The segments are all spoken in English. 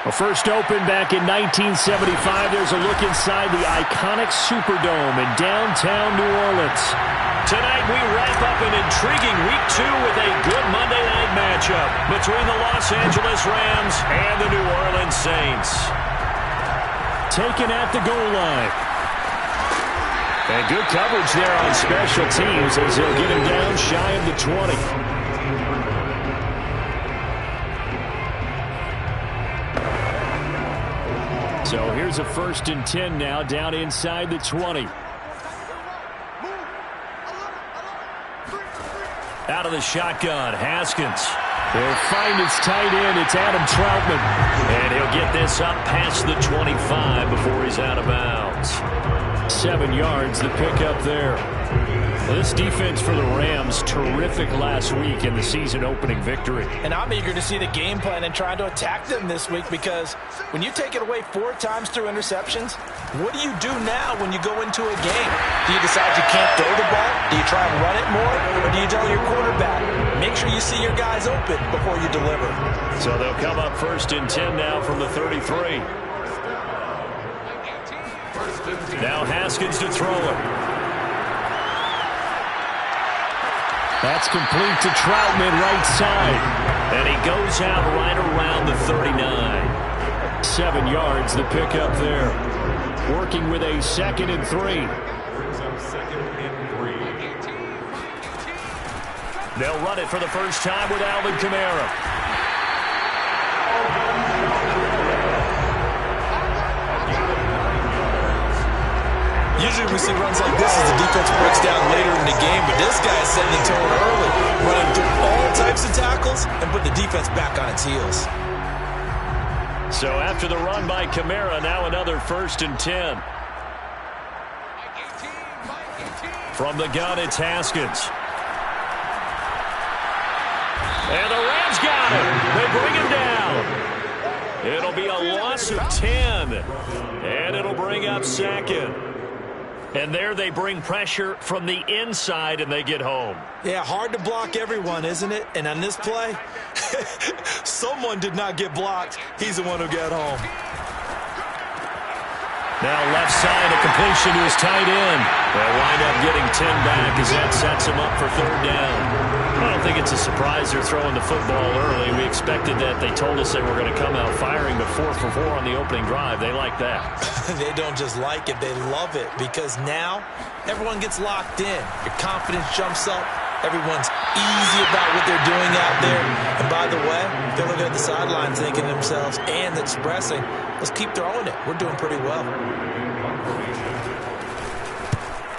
Well, first opened back in 1975, there's a look inside the iconic Superdome in downtown New Orleans. Tonight we wrap up an intriguing Week 2 with a good Monday night matchup between the Los Angeles Rams and the New Orleans Saints. Taken at the goal line. And good coverage there on special teams as he'll get him down shy of the 20. So here's a 1st and 10 now, down inside the 20. Out of the shotgun, Haskins. He'll find his tight end. It's Adam Troutman. And he'll get this up past the 25 before he's out of bounds. 7 yards, the pickup there. Well, this defense for the Rams, terrific last week in the season-opening victory. And I'm eager to see the game plan and trying to attack them this week, because when you take it away 4 times through interceptions, what do you do now when you go into a game? Do you decide you can't throw the ball? Do you try and run it more? Or do you tell your quarterback, make sure you see your guys open before you deliver? So they'll come up 1st and 10 now from the 33. Now Haskins to throw it. That's complete to Troutman, right side. And he goes out right around the 39. 7 yards, the pickup there. Working with a 2nd and 3. They'll run it for the first time with Alvin Kamara. Usually we see runs like this as the defense breaks down later in the game, but this guy is setting the tone early, running through all types of tackles and put the defense back on its heels. So after the run by Kamara, now another 1st and 10. From the gun, it's Haskins. And the Rams got him. They bring him down. It'll be a loss of 10. And it'll bring up 2nd. And there they bring pressure from the inside, and they get home. Yeah, hard to block everyone, isn't it? And on this play, someone did not get blocked. He's the one who got home. Now left side, a completion to his tight end. They'll wind up getting 10 back as that sets him up for 3rd down. I don't think it's a surprise they're throwing the football early. We expected that. They told us they were going to come out firing, but 4 for 4 on the opening drive. They like that. They don't just like it, they love it, because now everyone gets locked in. Your confidence jumps up. Everyone's easy about what they're doing out there. And by the way, they're looking at the sideline thinking to themselves and expressing, let's keep throwing it. We're doing pretty well.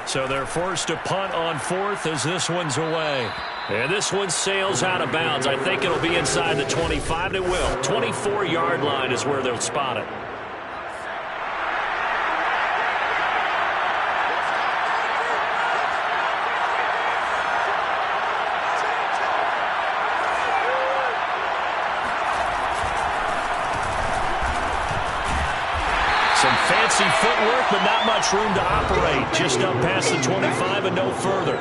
So they're forced to punt on 4th as this one's away. And this one sails out of bounds. I think it'll be inside the 25. It will. 24-yard line is where they'll spot it. Some fancy footwork, but not much room to operate. Just up past the 25 and no further.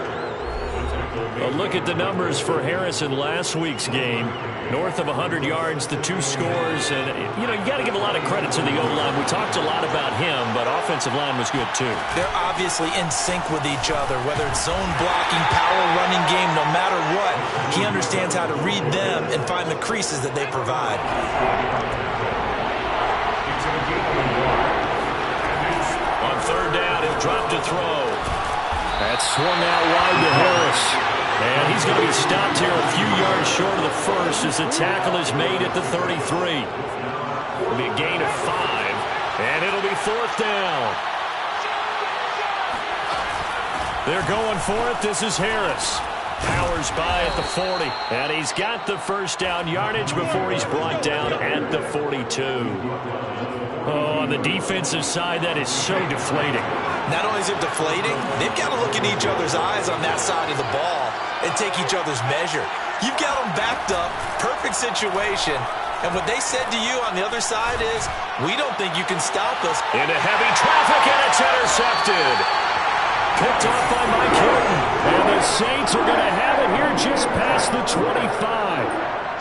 A look at the numbers for Harris in last week's game. North of 100 yards, the 2 scores. And, you got to give a lot of credit to the O-line. We talked a lot about him, but offensive line was good, too. They're obviously in sync with each other, whether it's zone blocking, power running game, no matter what. He understands how to read them and find the creases that they provide. On 3rd down, he'll drop to throw. That's swung out wide to Harris. And he's going to be stopped here a few yards short of the first as the tackle is made at the 33. It'll be a gain of 5, and it'll be 4th down. They're going for it. This is Harris. Powers by at the 40, and he's got the 1st down yardage before he's brought down at the 42. Oh, on the defensive side, that is so deflating. Not only is it deflating, they've got to look in each other's eyes on that side of the ball and take each other's measure. You've got them backed up, perfect situation, and what they said to you on the other side is, we don't think you can stop us. Into heavy traffic, and it's intercepted. Picked off by Mike Hilton, and the Saints are going to have it here just past the 25.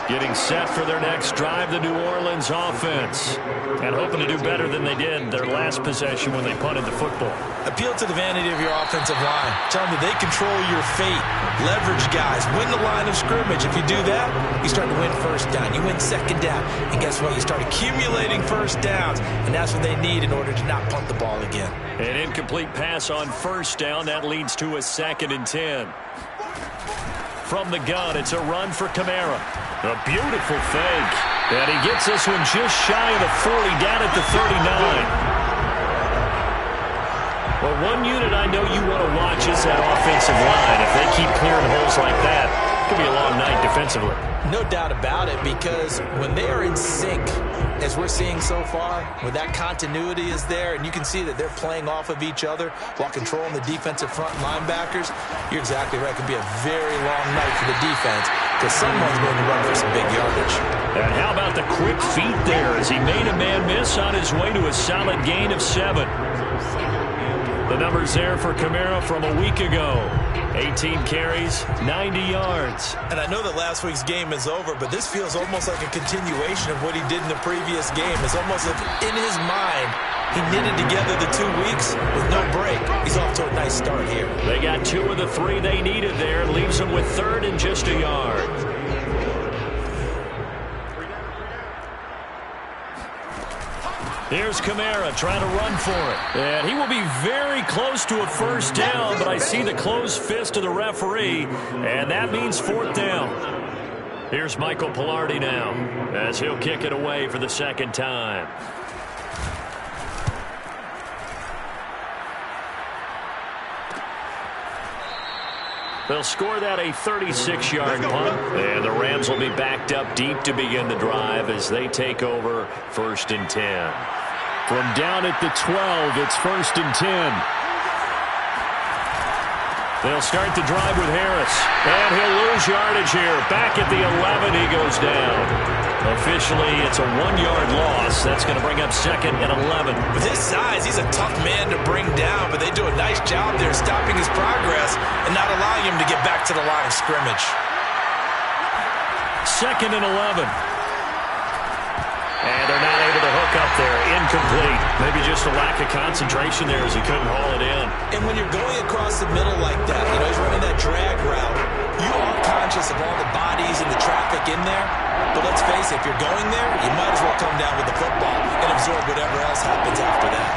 Getting set for their next drive, the New Orleans offense. And hoping to do better than they did their last possession when they punted the football. Appeal to the vanity of your offensive line. Tell them that they control your fate. Leverage guys. Win the line of scrimmage. If you do that, you start to win first down. You win second down. And guess what? You start accumulating first downs. And that's what they need in order to not punt the ball again. An incomplete pass on first down. That leads to a 2nd and 10. From the gun, it's a run for Kamara. A beautiful fake. And he gets this one just shy of the 40, down at the 39. Well, one unit I know you want to watch is that offensive line. If they keep clearing holes like that, it could be a long night defensively. No doubt about it, because when they are in sync, as we're seeing so far, when that continuity is there, and you can see that they're playing off of each other while controlling the defensive front linebackers, you're exactly right. It could be a very long night for the defense, because someone's going to run for some big yardage. And how about the quick feet there as he made a man miss on his way to a solid gain of 7. The numbers there for Kamara from a week ago. 18 carries, 90 yards. And I know that last week's game is over, but this feels almost like a continuation of what he did in the previous game. It's almost like in his mind, he knitted together the 2 weeks with no break. He's off to a nice start here. They got 2 of the 3 they needed there. Leaves them with 3rd and just a yard. Here's Kamara trying to run for it. And he will be very close to a first down, but I see the closed fist of the referee, and that means 4th down. Here's Michael Pilardi now as he'll kick it away for the 2nd time. They'll score that a 36-yard punt, and the Rams will be backed up deep to begin the drive as they take over 1st and 10. From down at the 12, it's 1st and 10. They'll start the drive with Harris, and he'll lose yardage here. Back at the 11, he goes down. Officially, it's a 1-yard loss. That's going to bring up 2nd and 11. With his size, he's a tough man to bring down, but they do a nice job there stopping his progress and not allowing him to get back to the line of scrimmage. 2nd and 11. And they're not able to hook up there. Incomplete. Maybe just a lack of concentration there as he couldn't haul it in. And when you're going across the middle like that, you know, he's running that drag route, you are conscious of all the bodies and the traffic in there. But let's face it, if you're going there, you might as well come down with the football and absorb whatever else happens after that.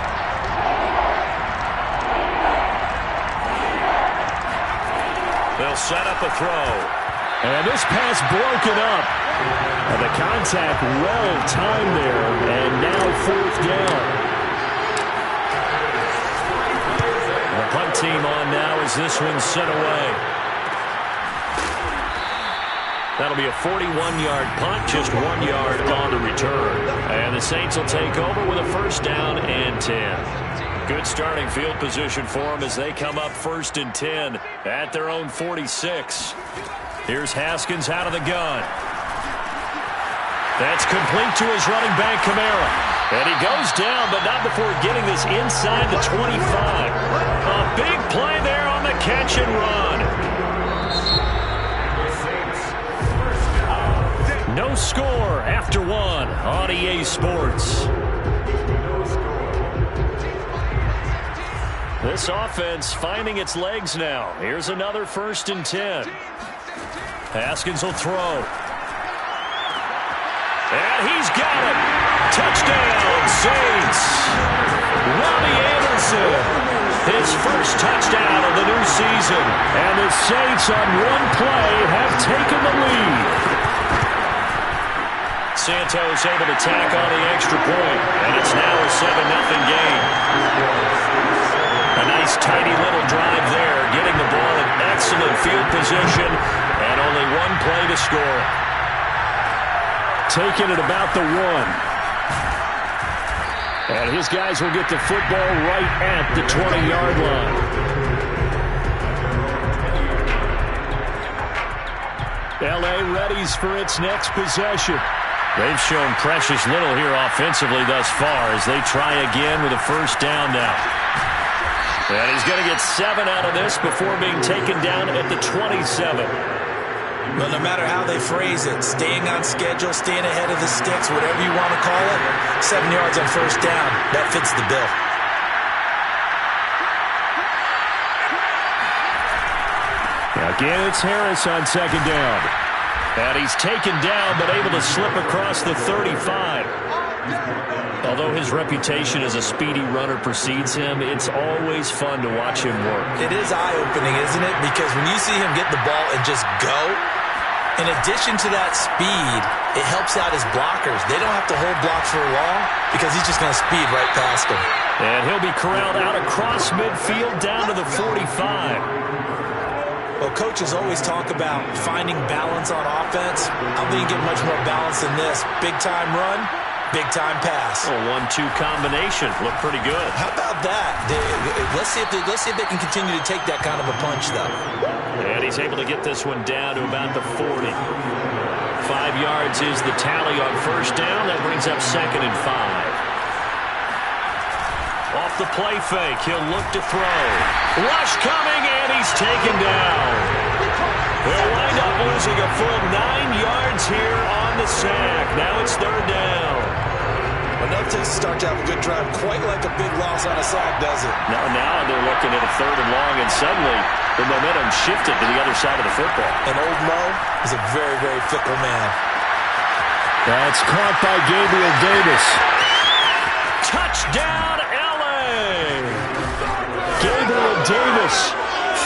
They'll set up a throw. And this pass broken up. And the contact well timed there. And now 4th down. The punt team on now as this one's sent away. That'll be a 41-yard punt, just 1 yard on the return. And the Saints will take over with a 1st down and 10. Good starting field position for them as they come up 1st and 10 at their own 46. Here's Haskins out of the gun. That's complete to his running back, Kamara. And he goes down, but not before getting this inside the 25. A big play there on the catch and run. No score after 1 on EA Sports. This offense finding its legs now. Here's another 1st and 10. Haskins will throw. And he's got it. Touchdown, Saints. Robbie Anderson. His first touchdown of the new season. And the Saints on one play have taken the lead. Santos able to tack on the extra point. And it's now a 7-0 game. A nice tidy little drive there. Getting the ball in excellent field position. And only 1 play to score. Taking it about the 1. And his guys will get the football right at the 20-yard line. L.A. readies for its next possession. They've shown precious little here offensively thus far as they try again with a 1st down now. And he's going to get 7 out of this before being taken down at the 27. Well, no matter how they phrase it, staying on schedule, staying ahead of the sticks, whatever you want to call it, 7 yards on first down, that fits the bill. Again, it's Harris on second down. And he's taken down, but able to slip across the 35. Although his reputation as a speedy runner precedes him, it's always fun to watch him work. It is eye-opening, isn't it? Because when you see him get the ball and just go, in addition to that speed, it helps out his blockers. They don't have to hold blocks for long because he's just going to speed right past them. And he'll be corralled out across midfield down to the 45. Well, coaches always talk about finding balance on offense. I don't think you get much more balance than this. Big-time run, big-time pass. A 1-2 combination. Looked pretty good. How about that? Let's see if they can continue to take that kind of a punch, though. And he's able to get this one down to about the 40. 5 yards is the tally on first down. That brings up 2nd and 5. Off the play fake, he'll look to throw. Rush coming, and he's taken down. They'll wind up losing a full 9 yards here on the sack. Now it's 3rd down. Enough to start to have a good drive, quite like a big loss on a sack, does it? Now they're looking at a 3rd and long, and suddenly the momentum shifted to the other side of the football. And old Mo is a very, very fickle man. That's caught by Gabriel Davis. Touchdown, L.A. Gabriel Davis.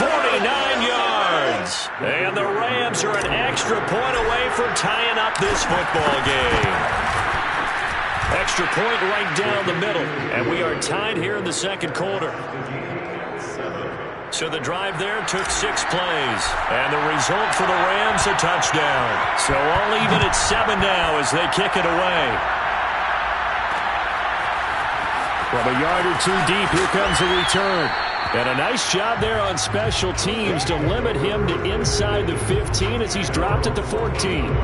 49 yards. And the Rams are an extra point away from tying up this football game. Extra point right down the middle. And we are tied here in the 2nd quarter. So the drive there took 6 plays. And the result for the Rams, a touchdown. So all even at 7 now as they kick it away. From a yard or 2 deep, here comes a return. And a nice job there on special teams to limit him to inside the 15 as he's dropped at the 14.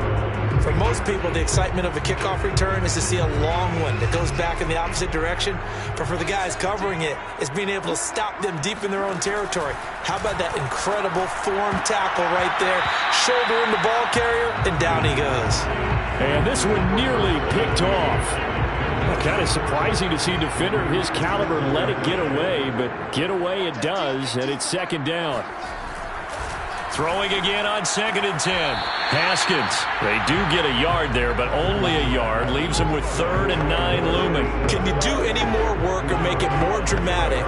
For most people, the excitement of a kickoff return is to see a long one that goes back in the opposite direction. But for the guys covering it, it's being able to stop them deep in their own territory. How about that incredible form tackle right there? Shoulder in the ball carrier, and down he goes. And this one nearly picked off. Kind of surprising to see a defender of his caliber let it get away, but get away it does, and it's 2nd down. Throwing again on 2nd and 10. Haskins. They do get a yard there, but only a yard. Leaves them with 3rd and 9 looming. Can you do any more work or make it more dramatic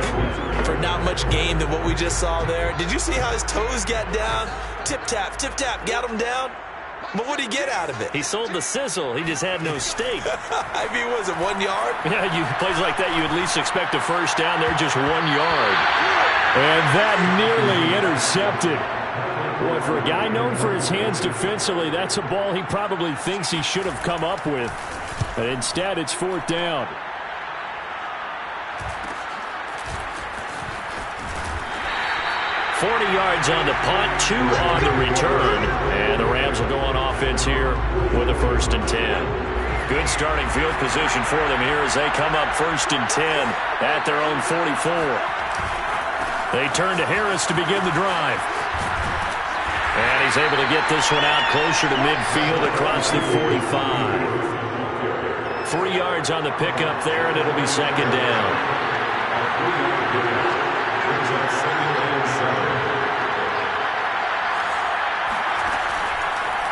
for not much gain than what we just saw there? Did you see how his toes got down? Tip-tap, got him down. But what did he get out of it? He sold the sizzle. He just had no steak. I mean, was it 1 yard? Yeah, plays like that, you at least expect a first down. They're just 1 yard. And that nearly intercepted. Boy, for a guy known for his hands defensively, that's a ball he probably thinks he should have come up with. But instead, it's 4th down. $40 yards on the punt, 2 on the return. And the Rams will go on offense here with a 1st and 10. Good starting field position for them here as they come up 1st and 10 at their own 44. They turn to Harris to begin the drive. And he's able to get this one out closer to midfield across the 45. 3 yards on the pickup there, and it'll be 2nd down.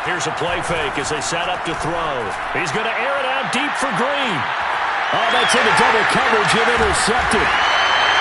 Here's a play fake as they set up to throw. He's going to air it out deep for Green. Oh, that's into double coverage and intercepted.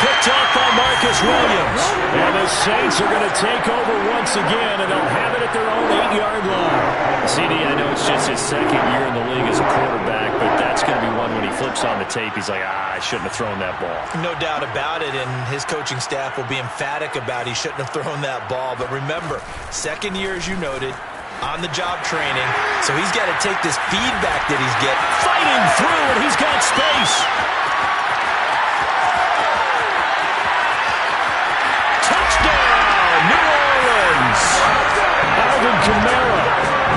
Picked off by Marcus Williams. And the Saints are going to take over once again, and they'll have it at their own 8-yard line. CD, I know it's just his 2nd year in the league as a quarterback, but that's going to be one when he flips on the tape. He's like, I shouldn't have thrown that ball. No doubt about it, and his coaching staff will be emphatic about he shouldn't have thrown that ball. But remember, 2nd year, as you noted, on-the-job training, so he's got to take this feedback that he's getting. Fighting through, and he's got space. Touchdown, New Orleans. Alvin Kamara,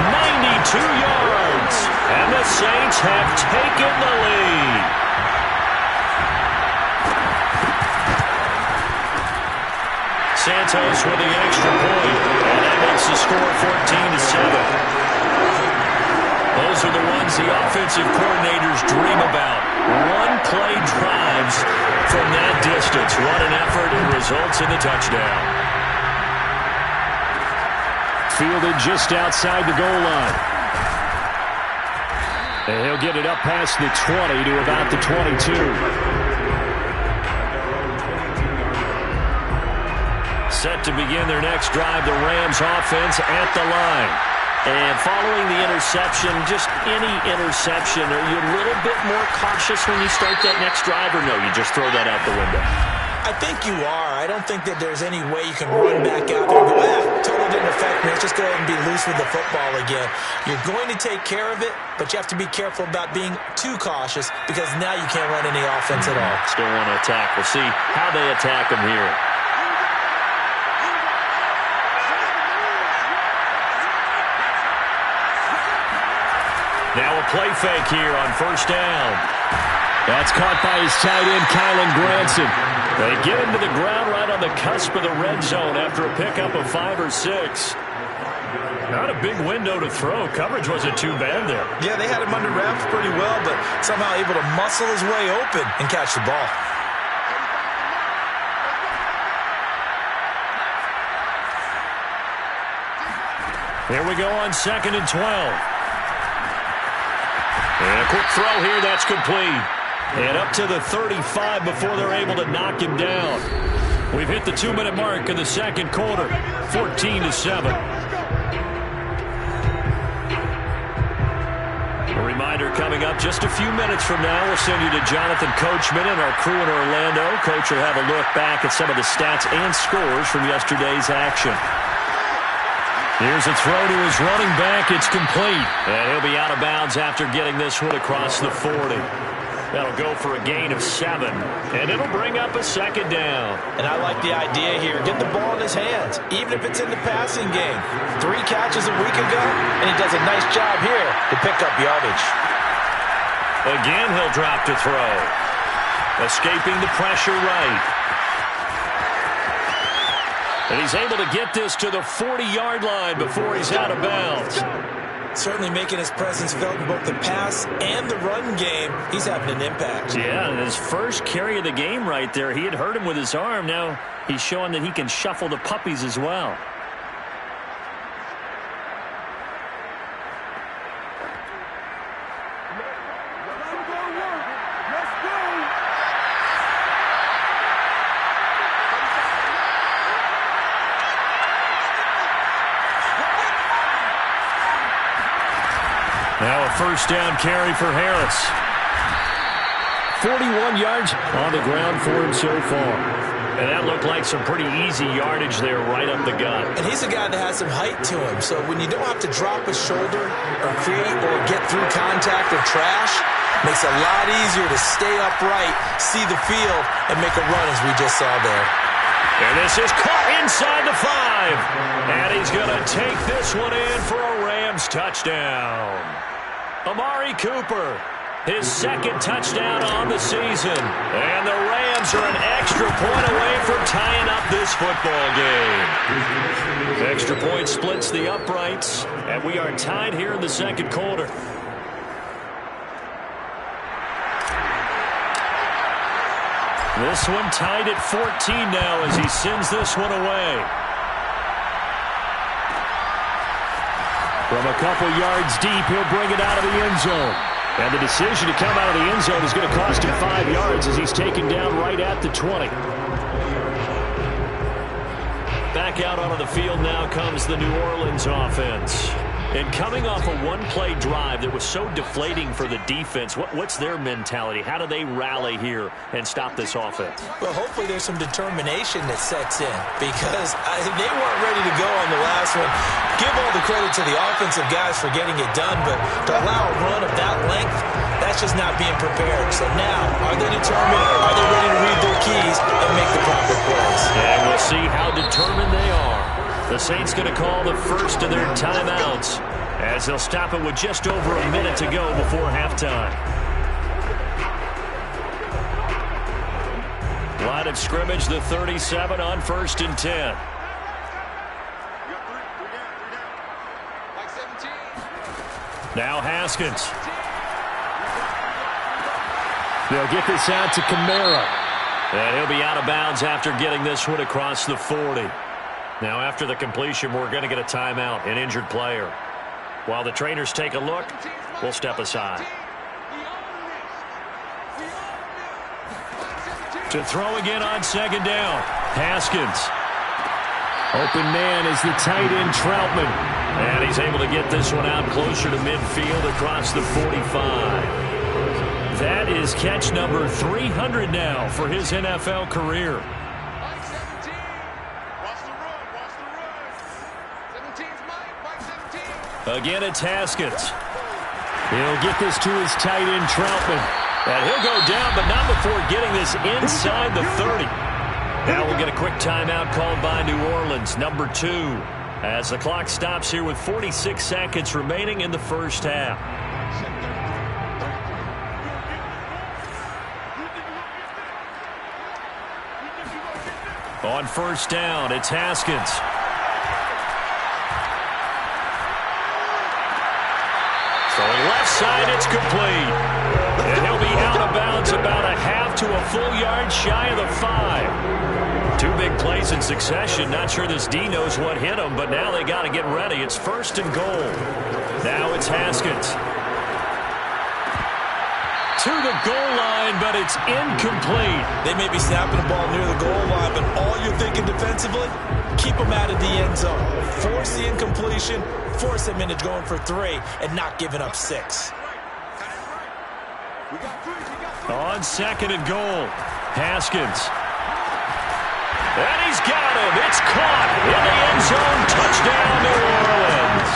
92 yards, and the Saints have taken the lead. Santos with the extra point, and that makes the score 14-7. Those are the ones the offensive coordinators dream about. One-play drives from that distance. What an effort. It results in the touchdown. Fielded just outside the goal line. And he'll get it up past the 20 to about the 22. Set to begin their next drive, the Rams offense at the line. And following the interception, just any interception, are you a little bit more cautious when you start that next drive, or no, you just throw that out the window? I think you are. I don't think that there's any way you can run back out there and go, totally didn't affect me. Let's just go ahead and be loose with the football again. You're going to take care of it, but you have to be careful about being too cautious because now you can't run any offense at all. Still want to attack. We'll see how they attack them here. Now a play fake here on first down. That's caught by his tight end, Kylan Granson. They get him to the ground right on the cusp of the red zone after a pickup of 5 or 6. Not a big window to throw. Coverage wasn't too bad there. Yeah, they had him under wraps pretty well, but somehow able to muscle his way open and catch the ball. Here we go on 2nd and 12. And a quick throw here, that's complete. And up to the 35 before they're able to knock him down. We've hit the 2-minute mark in the second quarter, 14-7. A reminder coming up just a few minutes from now, we'll send you to Jonathan Coachman and our crew in Orlando. Coach will have a look back at some of the stats and scores from yesterday's action. Here's a throw to his running back. It's complete. And he'll be out of bounds after getting this one across the 40. That'll go for a gain of 7. And it'll bring up a second down. And I like the idea here. Get the ball in his hands, even if it's in the passing game. 3 catches a week ago, and he does a nice job here to pick up yardage. Again, he'll drop to throw. Escaping the pressure right. And he's able to get this to the 40-yard line before he's out of bounds. Certainly making his presence felt in both the pass and the run game. He's having an impact. Yeah, and his first carry of the game right there, he had hurt him with his arm. Now he's showing that he can shuffle the puppies as well. Now a first down carry for Harris. 41 yards on the ground for him so far. And that looked like some pretty easy yardage there right up the gut. And he's a guy that has some height to him. So when you don't have to drop a shoulder or create or get through contact or trash, makes it a lot easier to stay upright, see the field, and make a run as we just saw there. And this is caught inside the 5. And he's going to take this one in for a Rams touchdown. Amari Cooper, his second touchdown on the season. And the Rams are an extra point away from tying up this football game. The extra point splits the uprights, and we are tied here in the second quarter. This one tied at 14 now as he sends this one away. From a couple yards deep, he'll bring it out of the end zone. And the decision to come out of the end zone is going to cost him 5 yards as he's taken down right at the 20. Back out onto the field now comes the New Orleans offense. And coming off a one-play drive that was so deflating for the defense, what's their mentality? How do they rally here and stop this offense? Well, hopefully there's some determination that sets in because they weren't ready to go on the last one. Give all the credit to the offensive guys for getting it done, but to allow a run of that length, that's just not being prepared. So now, are they determined? Are they ready to read their keys and make the proper plays? And we'll see how determined they are. The Saints going to call the first of their timeouts as they'll stop it with just over a minute to go before halftime. Line of scrimmage, the 37 on 1st and 10. Now Haskins. They'll get this out to Kamara. And he'll be out of bounds after getting this one across the 40. Now after the completion, we're going to get a timeout, an injured player. While the trainers take a look, we'll step aside. To throw again on second down. Haskins. Open man is the tight end Troutman. And he's able to get this one out closer to midfield across the 45. That is catch number 300 now for his NFL career. Again, it's Haskins. He'll get this to his tight end Troutman. And he'll go down, but not before getting this inside the 30. Now we'll get a quick timeout called by New Orleans, number 2, as the clock stops here with 46 seconds remaining in the first half. On first down, it's Haskins. Throwing left side, it's complete. And he'll be out of bounds about a half to a full yard shy of the 5. 2 big plays in succession. Not sure this D knows what hit him, but now they got to get ready. It's first and goal. Now it's Haskins. To the goal line, but it's incomplete. They may be snapping the ball near the goal line, but all you're thinking defensively, keep them out of the end zone. Force the incompletion, force them into going for 3, and not giving up 6. On second and goal, Haskins. And he's got him. It's caught in the end zone. Touchdown, New Orleans.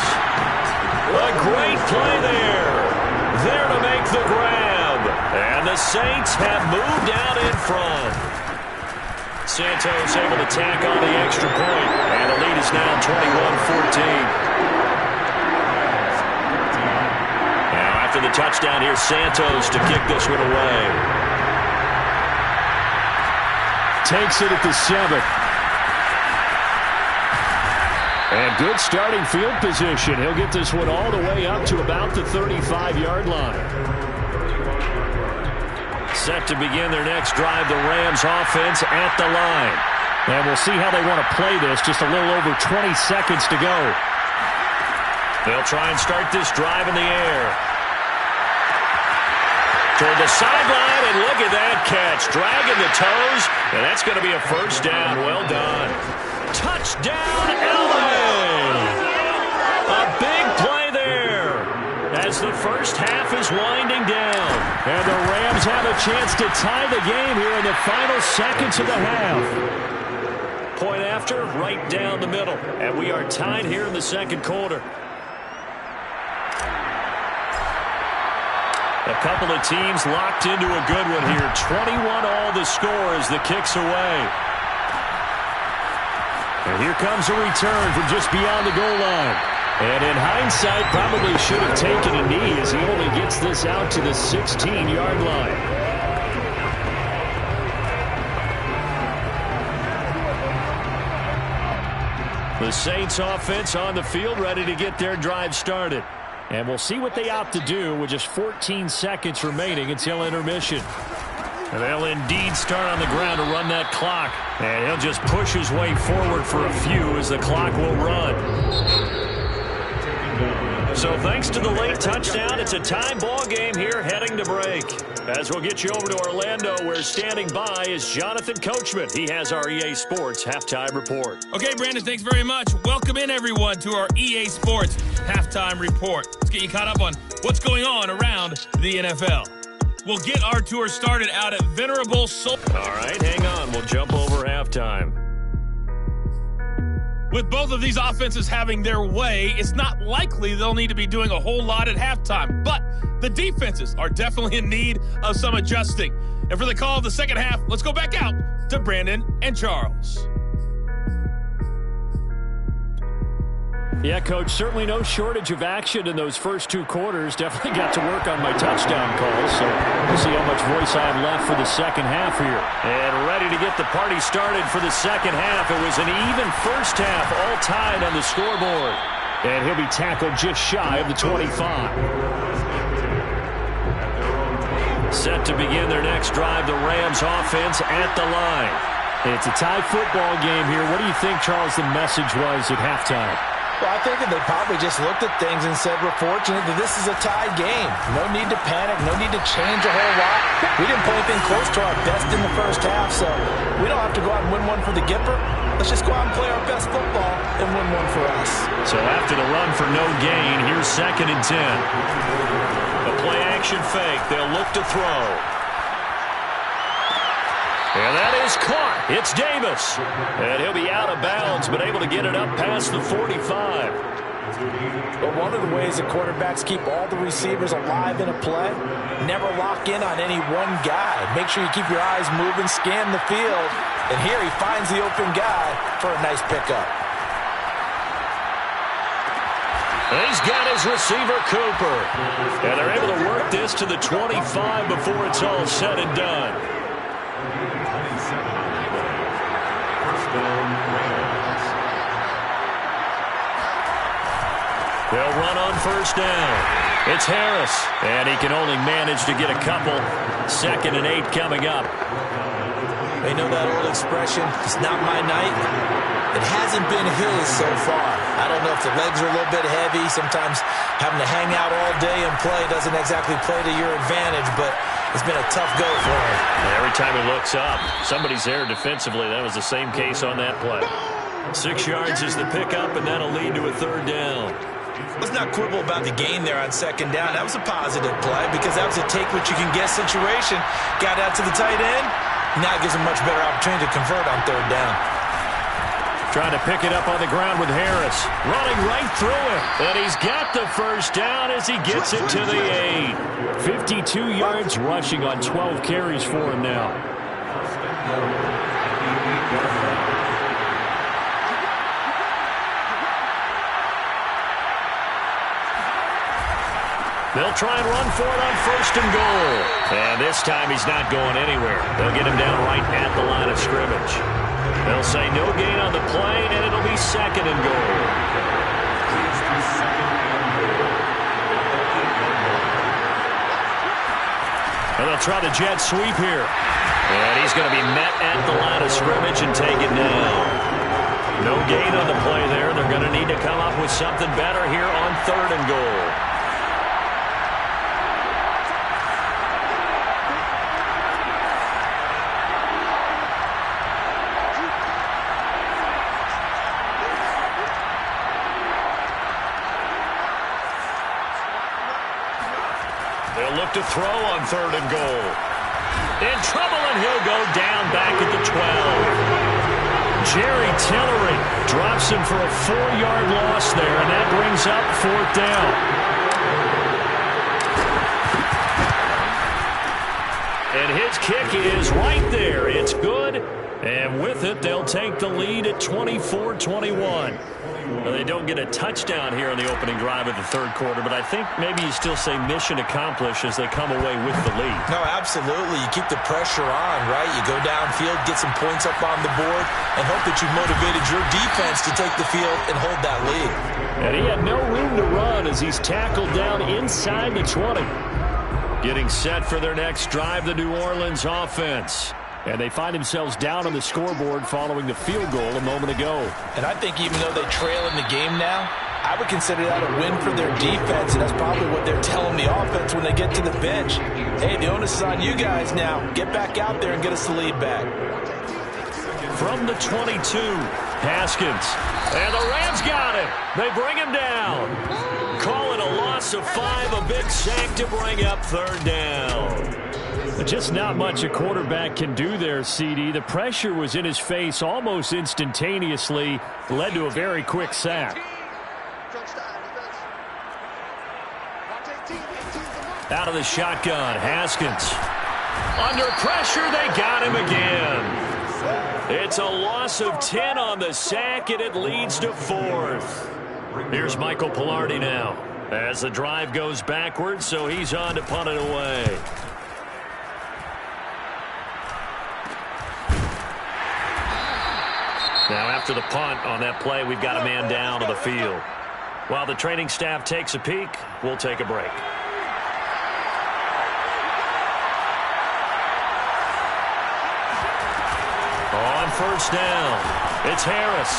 A great play there. There to make the grab. And the Saints have moved out in front. Santos able to tack on the extra point. And the lead is now 21-14. Now after the touchdown, here's Santos to kick this one away. Takes it at the 7. And good starting field position. He'll get this one all the way up to about the 35-yard line. Set to begin their next drive, the Rams offense at the line. And we'll see how they want to play this. Just a little over 20 seconds to go. They'll try and start this drive in the air. Toward the sideline, and look at that catch. Dragging the toes, and that's going to be a first down. Well done. Touchdown, LA! A big play there as the first half is winding down. And the Rams have a chance to tie the game here in the final seconds of the half. Point after, right down the middle. And we are tied here in the second quarter. A couple of teams locked into a good one here. 21-all the score as the kick's away. And here comes a return from just beyond the goal line. And in hindsight, probably should have taken a knee as he only gets this out to the 16-yard line. The Saints offense on the field ready to get their drive started. And we'll see what they opt to do with just 14 seconds remaining until intermission. And they'll indeed start on the ground to run that clock. And he'll just push his way forward for a few as the clock will run. So thanks to the late touchdown, it's a tie ball game here heading to break. As we'll get you over to Orlando, where standing by is Jonathan Coachman. He has our EA Sports Halftime Report. Okay, Brandon, thanks very much. Welcome in, everyone, to our EA Sports Halftime Report. Let's get you caught up on what's going on around the NFL. We'll get our tour started out at Venerable Soul. All right, hang on. We'll jump over halftime. With both of these offenses having their way, it's not likely they'll need to be doing a whole lot at halftime. But the defenses are definitely in need of some adjusting. And for the call of the second half, let's go back out to Brandon and Charles. Yeah, Coach, certainly no shortage of action in those first 2 quarters. Definitely got to work on my touchdown calls, so we'll see how much voice I have left for the second half here. And ready to get the party started for the second half. It was an even first half, all tied on the scoreboard. And he'll be tackled just shy of the 25. Set to begin their next drive, the Rams offense at the line. It's a tie football game here. What do you think, Charles, the message was at halftime? Well, I think that they probably just looked at things and said, we're fortunate that this is a tie game. No need to panic. No need to change a whole lot. We didn't play anything close to our best in the first half, so we don't have to go out and win one for the Gipper. Let's just go out and play our best football and win one for us. So after the run for no gain, here's 2nd and 10. A play-action fake. They'll look to throw. And that is caught. It's Davis. And he'll be out of bounds, but able to get it up past the 45. But one of the ways that quarterbacks keep all the receivers alive in a play, never lock in on any one guy. Make sure you keep your eyes moving, scan the field. And here he finds the open guy for a nice pickup. He's got his receiver, Cooper. And they're able to work this to the 25 before it's all said and done. They'll run on 1st down. It's Harris, and he can only manage to get a couple. 2nd and 8 coming up. They know that old expression, it's not my night. It hasn't been his so far. I don't know if the legs are a little bit heavy. Sometimes having to hang out all day and play doesn't exactly play to your advantage, but it's been a tough go for him. Every time he looks up, somebody's there defensively. That was the same case on that play. 6 yards is the pickup, and that'll lead to a 3rd down. Let's not quibble about the gain there on 2nd down. That was a positive play because that was a take-what-you-can-get situation. Got out to the tight end. Now it gives him a much better opportunity to convert on 3rd down. Trying to pick it up on the ground with Harris. Running right through it. And he's got the 1st down as he gets it to the 8. 52 yards rushing on 12 carries for him now. They'll try and run for it on 1st and goal. And this time he's not going anywhere. They'll get him down right at the line of scrimmage. They'll say no gain on the play, and it'll be 2nd and goal. And they'll try the jet sweep here. And he's going to be met at the line of scrimmage and taken down. No gain on the play there. They're going to need to come up with something better here on 3rd and goal. They'll look to throw on 3rd and goal. In trouble, and he'll go down back at the 12. Jerry Tillery drops him for a 4-yard loss there, and that brings up 4th down. And his kick is right there. It's good. And with it, they'll take the lead at 24-21. Well, they don't get a touchdown here in the opening drive of the 3rd quarter, but I think maybe you still say mission accomplished as they come away with the lead. No, absolutely. You keep the pressure on, right? You go downfield, get some points up on the board, and hope that you've motivated your defense to take the field and hold that lead. And he had no room to run as he's tackled down inside the 20. Getting set for their next drive, the New Orleans offense. And they find themselves down on the scoreboard following the field goal a moment ago. And I think even though they trail in the game now, I would consider that a win for their defense, and that's probably what they're telling the offense when they get to the bench. Hey, the onus is on you guys now. Get back out there and get us the lead back. From the 22, Haskins. And the Rams got him. They bring him down. Call it a loss of 5, a big sack to bring up 3rd down. Just not much a quarterback can do there, CD. The pressure was in his face almost instantaneously, led to a very quick sack. Out of the shotgun, Haskins. Under pressure, they got him again. It's a loss of 10 on the sack, and it leads to 4th. Here's Michael Pilardi now as the drive goes backwards, so he's on to punt it away. Now after the punt on that play, we've got a man down on the field. While the training staff takes a peek, we'll take a break. On first down, it's Harris.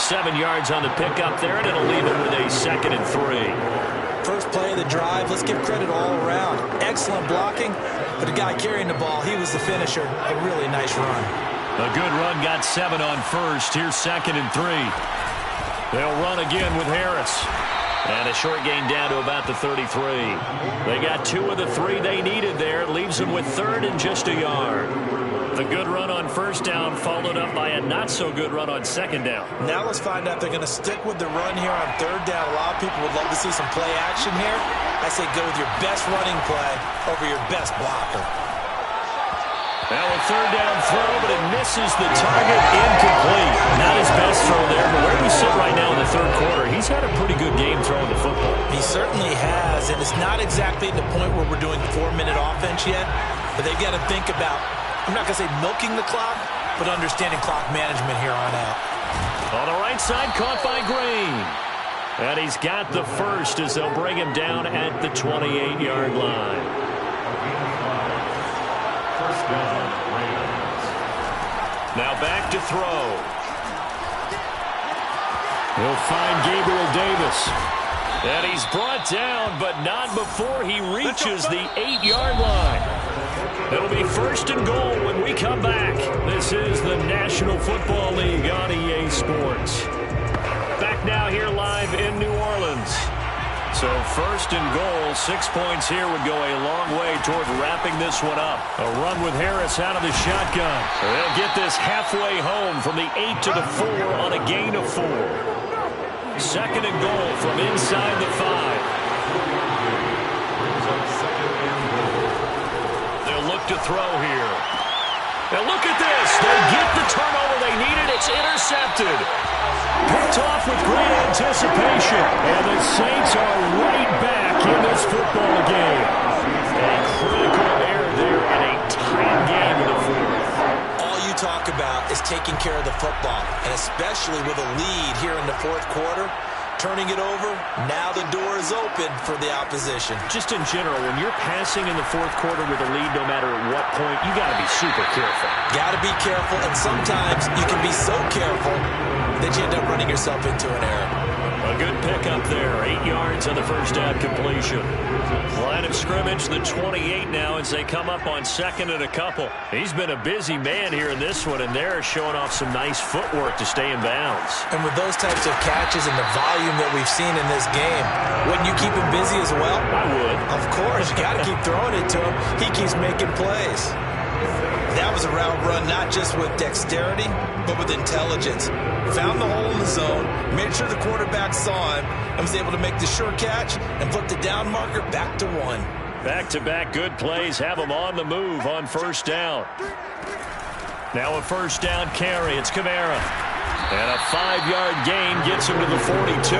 7 yards on the pickup there, and it'll leave it with a 2nd and 3. First play of the drive, let's give credit all around. Excellent blocking, but the guy carrying the ball, he was the finisher. A really nice run. A good run, got 7 on first. Here's 2nd and 3. They'll run again with Harris. And a short gain down to about the 33. They got 2 of the 3 they needed there. It leaves them with 3rd and just a yard. The good run on first down followed up by a not-so-good run on 2nd down. Now let's find out if they're going to stick with the run here on 3rd down. A lot of people would love to see some play action here. I say go with your best running play over your best blocker. Now a 3rd down throw, but it misses the target, incomplete. Not his best throw there, but where we sit right now in the 3rd quarter, he's had a pretty good game throwing the football. He certainly has, and it's not exactly at the point where we're doing 4-minute offense yet, but they've got to think about, I'm not going to say milking the clock, but understanding clock management here on out. On the right side, caught by Green. And he's got the first as they'll bring him down at the 28-yard line. Now back to throw. He'll find Gabriel Davis. And he's brought down, but not before he reaches the 8-yard line. It'll be 1st and goal when we come back. This is the National Football League on EA Sports. Back now here live in New Orleans. So 1st and goal, 6 points here would go a long way toward wrapping this one up. A run with Harris out of the shotgun. So they'll get this halfway home from the 8 to the 4 on a gain of 4. 2nd and goal from inside the 5. They'll look to throw here. Now look at this. They get the turnover they needed. It's intercepted. Picked off with great anticipation. And the Saints are right back in this football game. A critical error there in a tight game in the 4th. All you talk about is taking care of the football, and especially with a lead here in the 4th quarter. Turning it over, now the door is open for the opposition. Just in general, when you're passing in the 4th quarter with a lead, no matter at what point, you got to be super careful. Got to be careful, and sometimes you can be so careful that you end up running yourself into an error. A good pickup there, 8 yards on the first down completion. Line of scrimmage, the 28 now as they come up on 2nd and a couple. He's been a busy man here in this one, and they're showing off some nice footwork to stay in bounds. And with those types of catches and the volume that we've seen in this game, wouldn't you keep him busy as well? I would. Of course, you got to keep throwing it to him. He keeps making plays. That was a route run not just with dexterity, but with intelligence. Found the hole in the zone, made sure the quarterback saw him, and was able to make the sure catch and flip the down marker back to 1. Back-to-back good plays have them on the move on first down. Now a first down carry. It's Kamara. And a 5-yard gain gets him to the 42.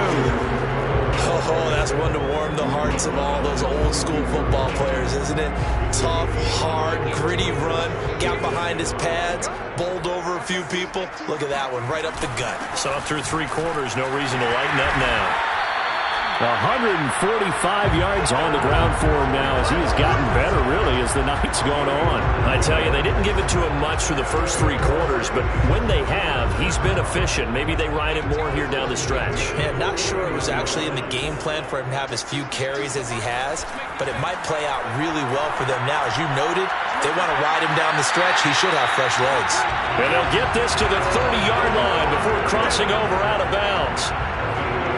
Oh, that's one to warm the hearts of all those old-school football players, isn't it? Tough, hard, gritty run. Got behind his pads, bowled over a few people. Look at that one, right up the gut. So through 3 quarters, no reason to lighten up now. 145 yards on the ground for him now as he has gotten better, really, as the night's gone on. I tell you, they didn't give it to him much for the first 3 quarters, but when they have, he's been efficient. Maybe they ride him more here down the stretch. Yeah, not sure it was actually in the game plan for him to have as few carries as he has, but it might play out really well for them now. As you noted, they want to ride him down the stretch. He should have fresh legs. And they'll get this to the 30-yard line before crossing over out of bounds.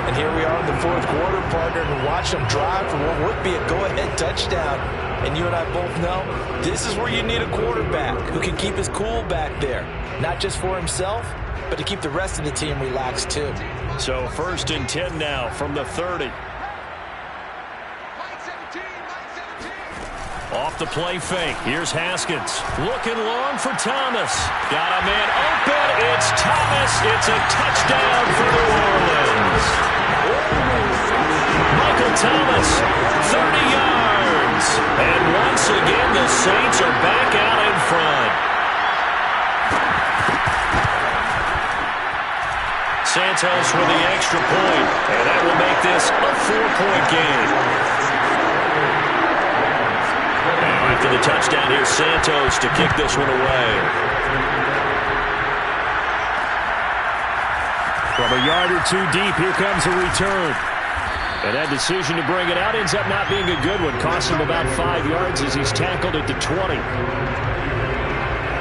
And here we are in the 4th quarter, partner, and watch them drive for what would be a go-ahead touchdown. And you and I both know this is where you need a quarterback who can keep his cool back there. Not just for himself, but to keep the rest of the team relaxed too. So 1st and 10 now from the 30. Off the play fake. Here's Haskins. Looking long for Thomas. Got a man open. It's Thomas. It's a touchdown for New Orleans. Michael Thomas, 30 yards. And once again, the Saints are back out in front. Santos with the extra point, and that will make this a 4-point game. Now after the touchdown, here's Santos to kick this one away. From a yard or two deep, here comes a return. And that decision to bring it out ends up not being a good one. Costs him about 5 yards as he's tackled at the 20.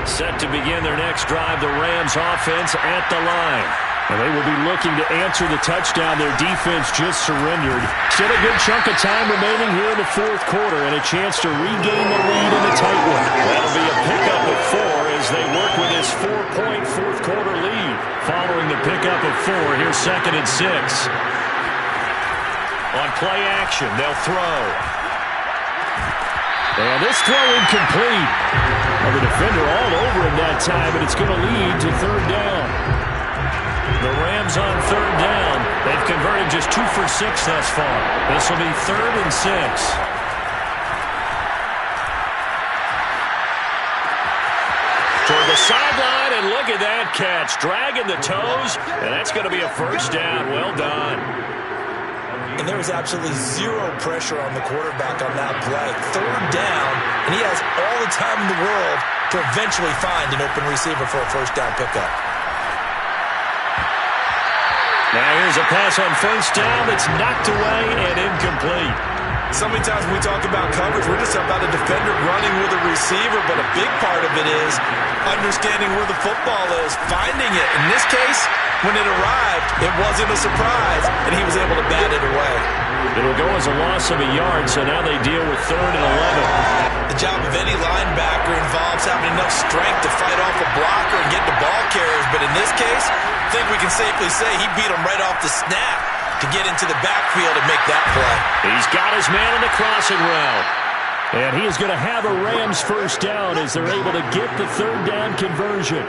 Set to begin their next drive, the Rams offense at the line. And they will be looking to answer the touchdown their defense just surrendered. Still a good chunk of time remaining here in the fourth quarter and a chance to regain the lead in a tight one. That'll be a pickup of 4 as they work with this 4-point fourth quarter lead. Following the pickup of 4, here's 2nd and 6. On play action, they'll throw. And this throw incomplete. Well, the defender all over him that time, and it's going to lead to 3rd down. The Rams on 3rd down. They've converted just 2 for 6 thus far. This will be 3rd and 6. Toward the sideline, and look at that catch. Dragging the toes, and that's going to be a 1st down. Well done. And there was absolutely zero pressure on the quarterback on that play. 3rd down, and he has all the time in the world to eventually find an open receiver for a 1st down pickup. Now here's a pass on 1st down that's knocked away and incomplete. So many times when we talk about coverage, we're just about a defender running with a receiver, but a big part of it is understanding where the football is, finding it. In this case, when it arrived, it wasn't a surprise, and he was able to bat it away. It'll go as a loss of a yard, so now they deal with 3rd and 11. The job of any linebacker involves having enough strength to fight off a blocker and get the ball carriers, but in this case, I think we can safely say he beat him right off the snap to get into the backfield and make that play. He's got his man on the crossing route. And he is going to have a Rams 1st down as they're able to get the 3rd down conversion.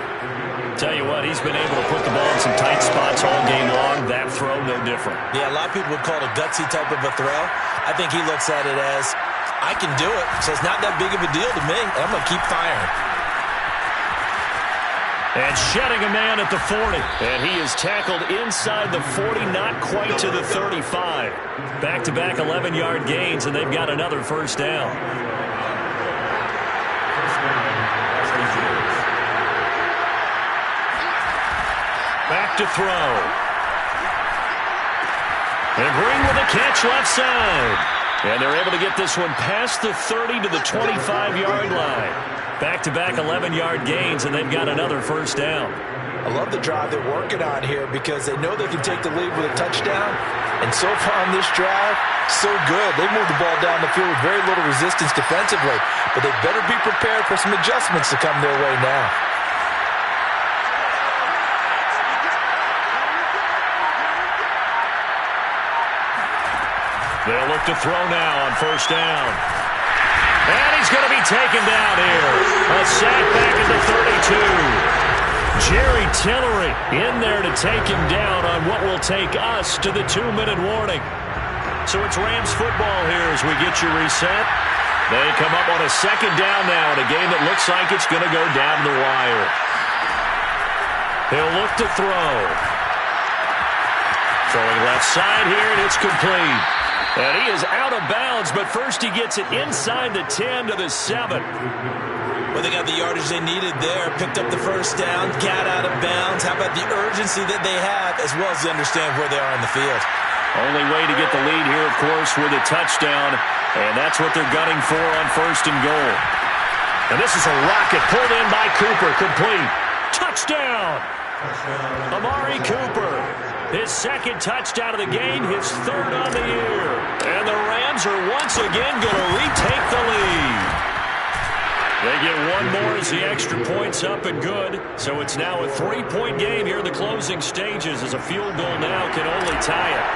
Tell you what, he's been able to put the ball in some tight spots all game long. That throw, no different. Yeah, a lot of people would call it a gutsy type of a throw. I think he looks at it as, I can do it, so it's not that big of a deal to me. I'm going to keep firing. And shedding a man at the 40. And he is tackled inside the 40, not quite to the 35. Back-to-back 11-yard gains, and they've got another 1st down. Back to throw. And Green with a catch left side. And they're able to get this one past the 30 to the 25-yard line. Back-to-back 11-yard gains, and they've got another 1st down. I love the drive they're working on here because they know they can take the lead with a touchdown. And so far on this drive, so good. They moved the ball down the field with very little resistance defensively. But they better be prepared for some adjustments to come their way now. They'll look to throw now on 1st down. And he's going to be taken down here. A sack back at the 32. Jerry Tillery in there to take him down on what will take us to the 2-minute warning. So it's Rams football here as we get you reset. They come up on a 2nd down now in a game that looks like it's going to go down the wire. He'll look to throw. Throwing left side here, and it's complete. And he is out of bounds, but first he gets it inside the 10 to the 7. Well, they got the yardage they needed there, picked up the 1st down, got out of bounds. How about the urgency that they have, as well as they understand where they are in the field? Only way to get the lead here, of course, with a touchdown, and that's what they're gunning for on 1st and goal. And this is a rocket pulled in by Cooper, complete. Touchdown! Amari Cooper. His 2nd touchdown of the game, his 3rd on the year. And the Rams are once again going to retake the lead. They get one more as the extra point's up and good. So it's now a 3-point game here in the closing stages as a field goal now can only tie it.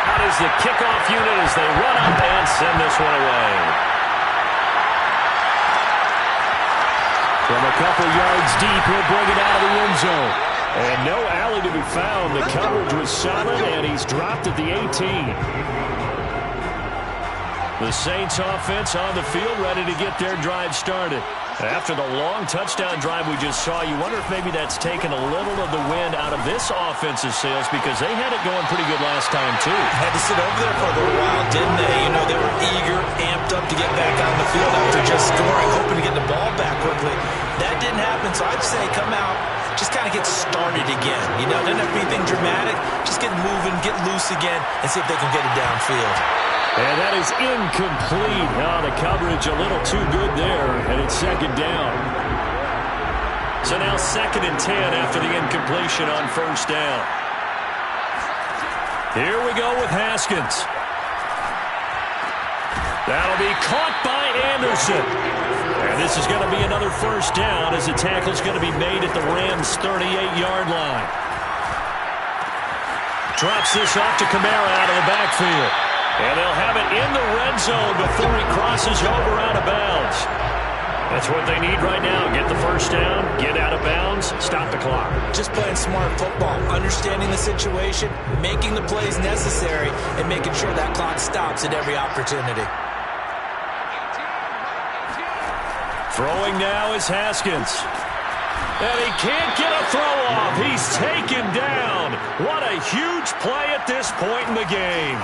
Out is the kickoff unit as they run up and send this one away. From a couple yards deep, he'll bring it out of the end zone. And no alley to be found. The coverage was solid, and he's dropped at the 18. The Saints offense on the field, ready to get their drive started. After the long touchdown drive we just saw, you wonder if maybe that's taken a little of the wind out of this offensive sails because they had it going pretty good last time, too. Had to sit over there for a little while, didn't they? You know, they were eager, amped up to get back on the field after just scoring, hoping to get the ball back quickly. That didn't happen, so I'd say come out, just kind of get started again. You know, doesn't have to be anything dramatic. Just get moving, get loose again, and see if they can get it downfield. And that is incomplete. Oh, the coverage a little too good there, and it's second down. So now 2nd and 10 after the incompletion on first down. Here we go with Haskins. That'll be caught by Anderson. And this is going to be another first down as the tackle's going to be made at the Rams' 38-yard line. Drops this off to Kamara out of the backfield. And they'll have it in the red zone before he crosses over out of bounds. That's what they need right now. Get the first down, get out of bounds, stop the clock. Just playing smart football, understanding the situation, making the plays necessary, and making sure that clock stops at every opportunity. Throwing now is Haskins. And he can't get a throw off. He's taken down. What a huge play at this point in the game.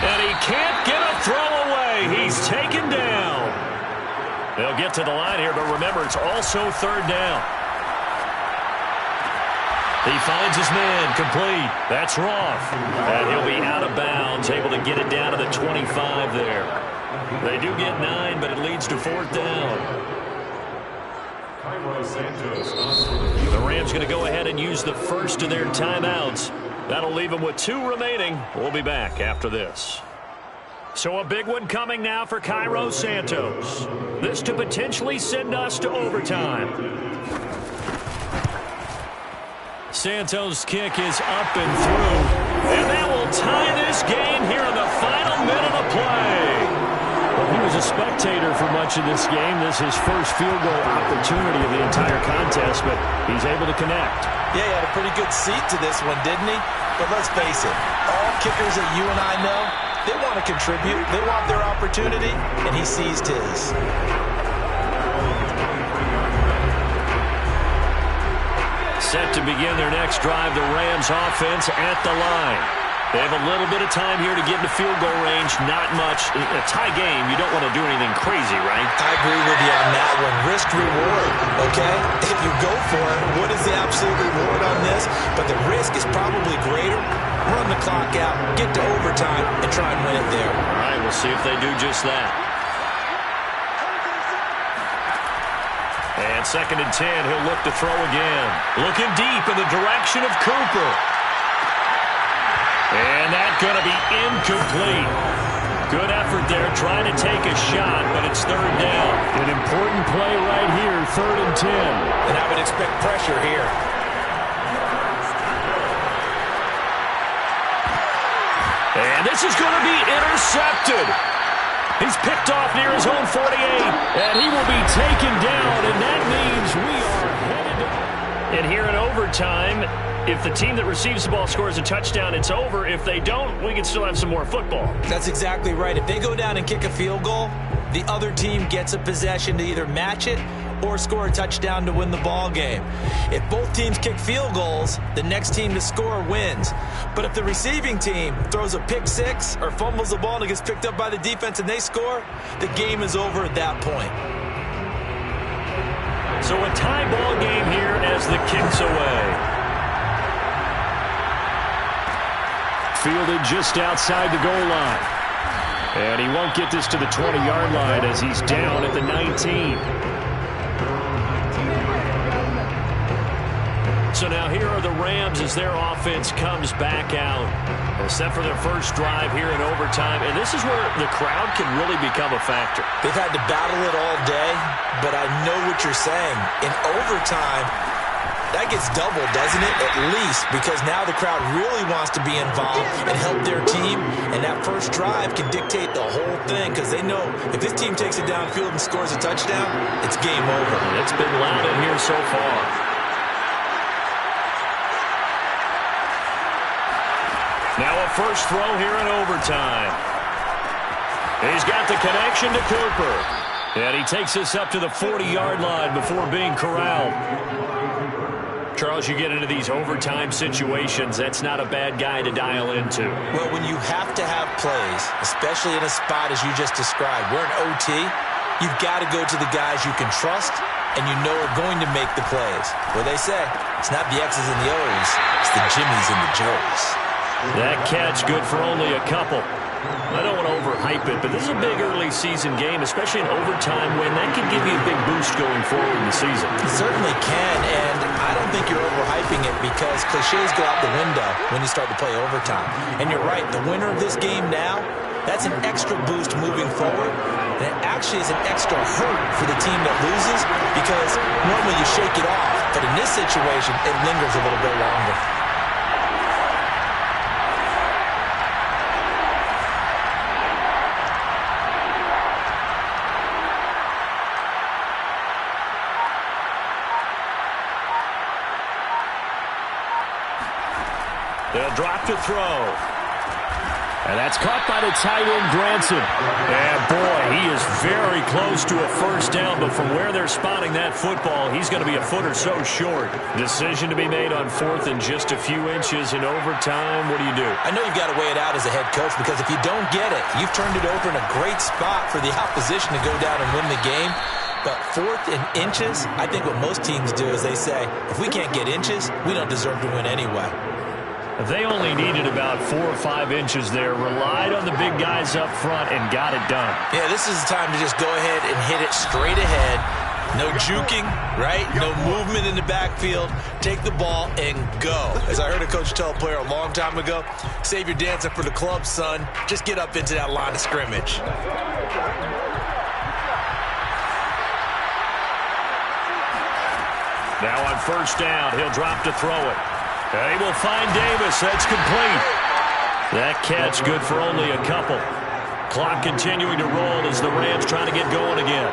And he can't get a throw away. He's taken down. They'll get to the line here, but remember, it's also 3rd down. He finds his man, complete. That's Roth. And he'll be out of bounds, able to get it down to the 25 there. They do get 9, but it leads to 4th down. The Rams going to go ahead and use the first of their timeouts. That'll leave them with 2 remaining. We'll be back after this. So a big one coming now for Cairo Santos. This to potentially send us to overtime. Santos' kick is up and through. And that will tie this game here in the final minute of play. Well, he was a spectator for much of this game. This is his first field goal opportunity of the entire contest, but he's able to connect. Yeah, he had a pretty good seat to this one, didn't he? But let's face it, all kickers that you and I know, they want to contribute. They want their opportunity, and he seized his. Set to begin their next drive, the Rams offense at the line. They have a little bit of time here to get into field goal range. Not much. In a tie game, you don't want to do anything crazy, right? I agree with you on that one. Risk reward, okay? If you go for it, what is the absolute reward on this? But the risk is probably greater. Run the clock out, get to overtime, and try and win it there. All right, we'll see if they do just that. And 2nd and 10, he'll look to throw again. Looking deep in the direction of Cooper. And that's going to be incomplete. Good effort there, trying to take a shot, but it's 3rd down. An important play right here, 3rd and 10. And I would expect pressure here. And this is going to be intercepted. He's picked off near his own 48, and he will be taken down, and that means we are headed to... And here in overtime, if the team that receives the ball scores a touchdown, it's over. If they don't, we can still have some more football. That's exactly right. If they go down and kick a field goal, the other team gets a possession to either match it or score a touchdown to win the ball game. If both teams kick field goals, the next team to score wins. But if the receiving team throws a pick six or fumbles the ball and it gets picked up by the defense and they score, the game is over at that point. So a tie ball game here as the kick's away. Fielded just outside the goal line. And he won't get this to the 20-yard line as he's down at the 19. So now here are the Rams as their offense comes back out. Set for their first drive here in overtime. And this is where the crowd can really become a factor. They've had to battle it all day, but I know what you're saying. In overtime, that gets doubled, doesn't it? At least, because now the crowd really wants to be involved and help their team. And that first drive can dictate the whole thing because they know if this team takes it downfield and scores a touchdown, it's game over. It's been loud in here so far. Now a first throw here in overtime. He's got the connection to Cooper. And he takes this up to the 40-yard line before being corralled. Charles, you get into these overtime situations, that's not a bad guy to dial into. Well, when you have to have plays, especially in a spot as you just described, we're in OT, you've got to go to the guys you can trust and you know are going to make the plays. Well, they say, it's not the X's and the O's, it's the Jimmies and the Joes. That catch good for only a couple. I don't want to overhype it, but this is a big early season game, especially an overtime win. That can give you a big boost going forward in the season. It certainly can, and I don't think you're overhyping it because cliches go out the window when you start to play overtime. And you're right, the winner of this game now, that's an extra boost moving forward, and it actually is an extra hurt for the team that loses because normally you shake it off, but in this situation, it lingers a little bit longer. They'll drop to throw. And that's caught by the tight end, Granson. And boy, he is very close to a first down, but from where they're spotting that football, he's going to be a foot or so short. Decision to be made on 4th and just a few inches in overtime. What do you do? I know you've got to weigh it out as a head coach because if you don't get it, you've turned it over in a great spot for the opposition to go down and win the game. But 4th and inches, I think what most teams do is they say, if we can't get inches, we don't deserve to win anyway. They only needed about 4 or 5 inches there, relied on the big guys up front, and got it done. Yeah, this is the time to just go ahead and hit it straight ahead. No juking, right? No movement in the backfield. Take the ball and go. As I heard a coach tell a player a long time ago, save your dancing for the club, son. Just get up into that line of scrimmage. Now on first down, he'll drop to throw it. They will find Davis. That's complete. That catch good for only a couple. Clock continuing to roll as the Rams try to get going again.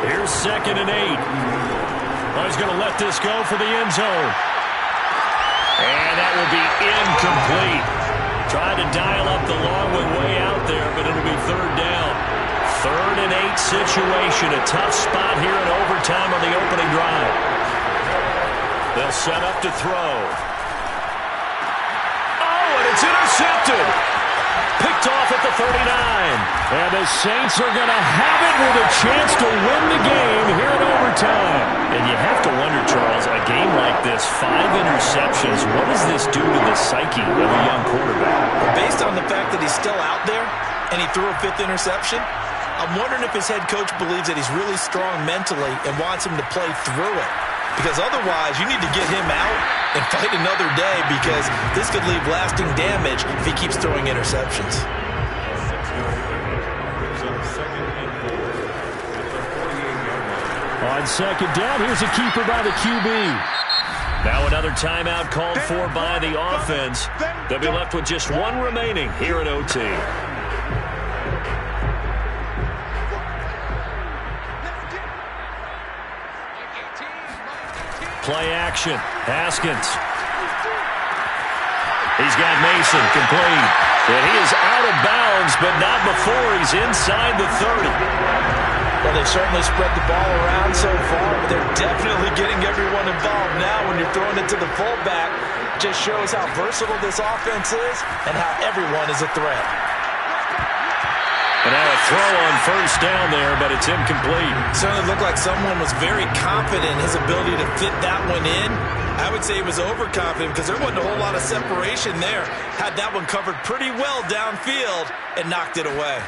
Here's 2nd and 8. Oh, he's going to let this go for the end zone. And that will be incomplete. Tried to dial up the long one way out there, but it'll be 3rd down. 3rd and 8 situation. A tough spot here in overtime on the opening drive. They'll set up to throw. Oh, and it's intercepted. Picked off at the 39. And the Saints are going to have it with a chance to win the game here in overtime. And you have to wonder, Charles, a game like this, 5 interceptions, what does this do to the psyche of a young quarterback? Based on the fact that he's still out there and he threw a 5th interception, I'm wondering if his head coach believes that he's really strong mentally and wants him to play through it. Because otherwise, you need to get him out and fight another day because this could leave lasting damage if he keeps throwing interceptions. On 2nd down, here's a keeper by the QB. Now another timeout called for by the offense. They'll be left with just 1 remaining here at OT. Play action. Haskins. He's got Mason complete. And he is out of bounds, but not before he's inside the 30. Well, they've certainly spread the ball around so far, but they're definitely getting everyone involved now when you're throwing it to the fullback. Just shows how versatile this offense is and how everyone is a threat. And now a throw on first down there, but it's incomplete. Certainly looked like someone was very confident in his ability to fit that one in. I would say he was overconfident because there wasn't a whole lot of separation there. Had that one covered pretty well downfield and knocked it away.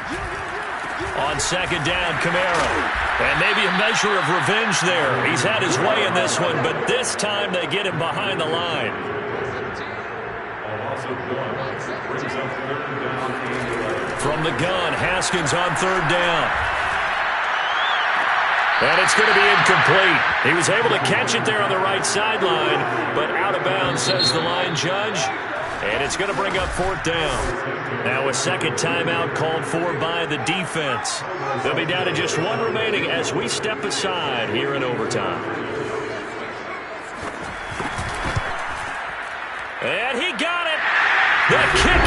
On 2nd down, Kamara. And maybe a measure of revenge there. He's had his way in this one, but this time they get him behind the line. From the gun, Haskins on 3rd down. And it's going to be incomplete. He was able to catch it there on the right sideline, but out of bounds, says the line judge. And it's going to bring up 4th down. Now a 2nd timeout called for by the defense. They'll be down to just 1 remaining as we step aside here in overtime. And he got it. The kick